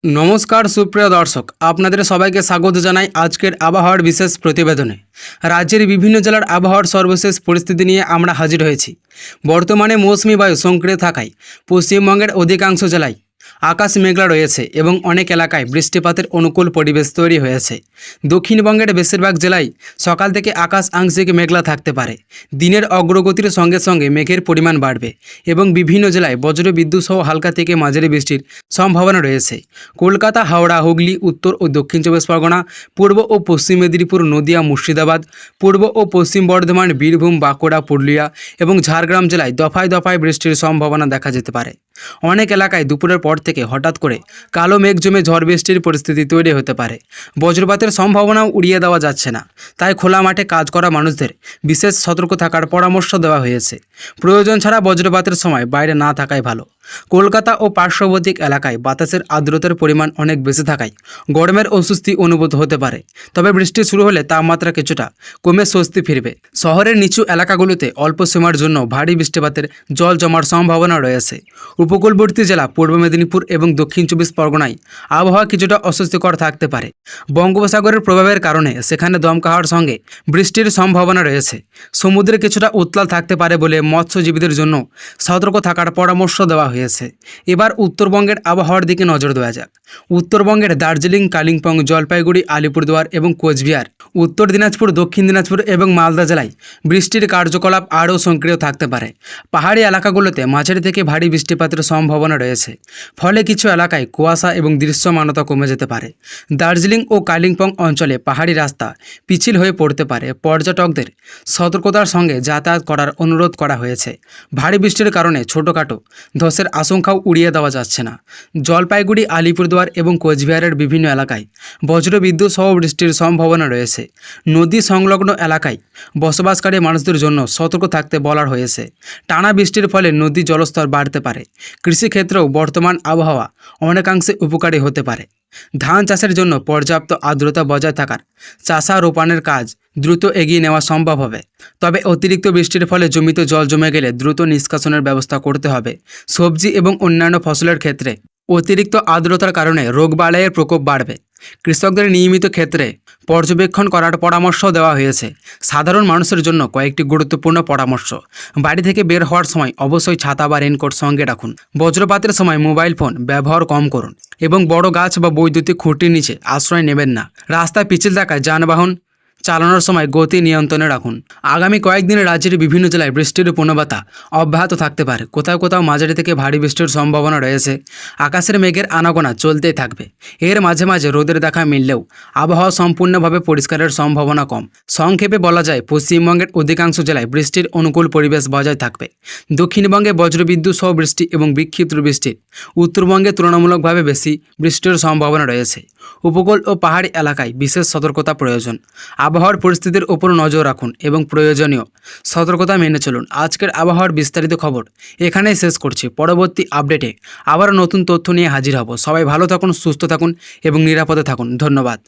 नमस्कार सुप्रिय दर्शक आपनादेर सबाइके स्वागत जानाई आजकेर आबहावार विशेष प्रतिवेदने। राज्येर विभिन्न जेलार आबहावार सर्वशेष परिस्थिति निये आमरा हाजिर हयेछि। बर्तमाने मौसुमी बायु संक्रिय थाकाय पश्चिमबंगेर अधिकांश जेलाय आकाश मेघला रयेछे एबं अनेक एलाकाय बृष्टिपातेर अनुकूल परिवेश तैरी हयेछे। दक्षिणबंगेर बेशिरभाग जेलाय सकाल थेके आकाश आंशिक मेघला थाकते पारे। दिनेर अग्रगतिर संगे संगे मेघेर परिमाण बाड़बे एबं विभिन्न जेलाय वज्र बिद्युत सह हालका थेके माझारि बृष्टिर सम्भावना रयेछे। कलकाता, हावड़ा, हुगली, उत्तर और दक्षिण चब्बिश परगना, पूर्व और पश्चिम मेदिनीपुर, नदिया, मुर्शिदाबाद, पूर्व और पश्चिम बर्धमान, बीरभूम, बाँकुड़ा, पुरुलिया और झाड़ग्राम जेलाय दफाय दफाय बृष्टिर सम्भावना देखा जेते पारे। अनेक एलाकाय दुपुरेर पर थेके हठात् करे कालो मेघ जमे झड़ बृष्टिर परिस्थिति तैरी होते पारे। वज्रपातेर सम्भावनाओ उड़िये देওয়া যাচ্ছে না, তাই খোলা মাঠে কাজ করা মানুষদের বিশেষ সতর্ক থাকার পরামর্শ দেওয়া হয়েছে। প্রয়োজন ছাড়া বজ্রপাতের সময় বাইরে না থাকাই ভালো। কলকাতা ও পার্শ্ববর্তী এলাকায় বাতাসের আর্দ্রতার পরিমাণ অনেক বেশি থাকায় গরমের অস্বস্তি অনুভূত হতে পারে। তবে বৃষ্টি শুরু হলে তাপমাত্রা কিছুটা কমে স্বস্তি ফিরবে। শহরের নিচু এলাকাগুলোতে অল্প সময়ের জন্য ভারী বৃষ্টিপাতের জল জমার সম্ভাবনা রয়েছে। উপকূলবর্তী জেলা পূর্ব মেদিনীপুর এবং দক্ষিণ চব্বিশ পরগনায় আবহাওয়া কিছুটা অস্বস্তিকর থাকতে পারে। বঙ্গোপসাগরের প্রভাবের কারণে সেখানে দমকা হওয়ার সঙ্গে বৃষ্টির সম্ভাবনা রয়েছে। সমুদ্রে কিছুটা উত্তাল থাকতে পারে বলে মৎস্যজীবীদের জন্য সতর্ক থাকার পরামর্শ দেওয়া হয়েছে। এবার উত্তরবঙ্গের আবহাওয়ার দিকে নজর দেওয়া যাক। উত্তরবঙ্গের দার্জিলিং, কালিম্পং, জলপাইগুড়ি, আলিপুরদুয়ার এবং কোচবিহার, উত্তর দিনাজপুর, দক্ষিণ দিনাজপুর এবং মালদা জেলায় বৃষ্টির কার্যকলাপ আরও সক্রিয় থাকতে পারে। পাহাড়ি এলাকাগুলোতে মাঝারি থেকে ভারী বৃষ্টিপাতের সম্ভাবনা রয়েছে। ফলে কিছু এলাকায় কুয়াশা এবং দৃশ্যমানতা কমে যেতে পারে। দার্জিলিং ও কালিম্পং অঞ্চলে পাহাড়ি রাস্তা পিছিল হয়ে পড়তে পারে। পর্যটকদের সতর্কতার সঙ্গে যাতায়াত করার অনুরোধ করা হয়েছে। ভারী বৃষ্টির কারণে ছোটোখাটো ধসের আশঙ্কাও উড়িয়ে দেওয়া যাচ্ছে না। জলপাইগুড়ি, আলিপুরদুয়ার এবং কোচবিহারের বিভিন্ন এলাকায় বজ্রবিদ্যুৎ সহ বৃষ্টির সম্ভাবনা রয়েছে। নদী সংলগ্ন এলাকায় বসবাসকারী মানুষদের জন্য সতর্ক থাকতে বলা হয়েছে। টানা বৃষ্টির ফলে নদী জলস্তর বাড়তে পারে। কৃষিক্ষেত্রেও বর্তমান আবহাওয়া অনেকাংশে উপকারী হতে পারে। ধান চাষের জন্য পর্যাপ্ত আর্দ্রতা বজায় থাকার চাষারোপণের কাজ দ্রুত এগিয়ে নেওয়া সম্ভব হবে। তবে অতিরিক্ত বৃষ্টির ফলে জমিতে জল জমে গেলে দ্রুত নিষ্কাশনের ব্যবস্থা করতে হবে। সবজি এবং অন্যান্য ফসলের ক্ষেত্রে অতিরিক্ত আর্দ্রতার কারণে রোগবালাইয়ের প্রকোপ বাড়বে। কৃষকদের নিয়মিত ক্ষেত্রে পর্যবেক্ষণ করার পরামর্শ দেওয়া হয়েছে। সাধারণ মানুষের জন্য কয়েকটি গুরুত্বপূর্ণ পরামর্শ। বাড়ি থেকে বের হওয়ার সময় অবশ্যই ছাতা বা রেনকোট সঙ্গে রাখুন। বজ্রপাতের সময় মোবাইল ফোন ব্যবহার কম করুন এবং বড় গাছ বা বৈদ্যুতিক খুঁটির নিচে আশ্রয় নেবেন না। রাস্তায় পিছিল থাকায় যানবাহন চালানোর সময় গতি নিয়ন্ত্রণে রাখুন। আগামী কয়েকদিনে রাজ্যের বিভিন্ন জেলায় বৃষ্টির পূর্ণবাতা অব্যাহত থাকতে পারে। কোথাও কোথাও মাঝারি থেকে ভারী বৃষ্টির সম্ভাবনা রয়েছে। আকাশের মেঘের আনাগোনা চলতেই থাকবে। এর মাঝে মাঝে রোদের দেখা মিললেও আবহাওয়া সম্পূর্ণভাবে পরিষ্কারের সম্ভাবনা কম। সংক্ষেপে বলা যায়, পশ্চিমবঙ্গের অধিকাংশ জেলায় বৃষ্টির অনুকূল পরিবেশ বজায় থাকবে। দক্ষিণবঙ্গে বজ্রবিদ্যুৎ সহ বৃষ্টি এবং বিক্ষিপ্ত বৃষ্টি, উত্তরবঙ্গে তুলনামূলকভাবে বেশি বৃষ্টির সম্ভাবনা রয়েছে। উপকূল ও পাহাড়ি এলাকায় বিশেষ সতর্কতা প্রয়োজন। আবহাওয়ার পরিস্থিতির উপর নজর রাখুন এবং প্রয়োজনীয় সতর্কতা মেনে চলুন। আজকের আবহাওয়ার বিস্তারিত খবর এখানেই শেষ করছি। পরবর্তী আপডেটে আবারও নতুন তথ্য নিয়ে হাজির হব। সবাই ভালো থাকুন, সুস্থ থাকুন এবং নিরাপদে থাকুন। ধন্যবাদ।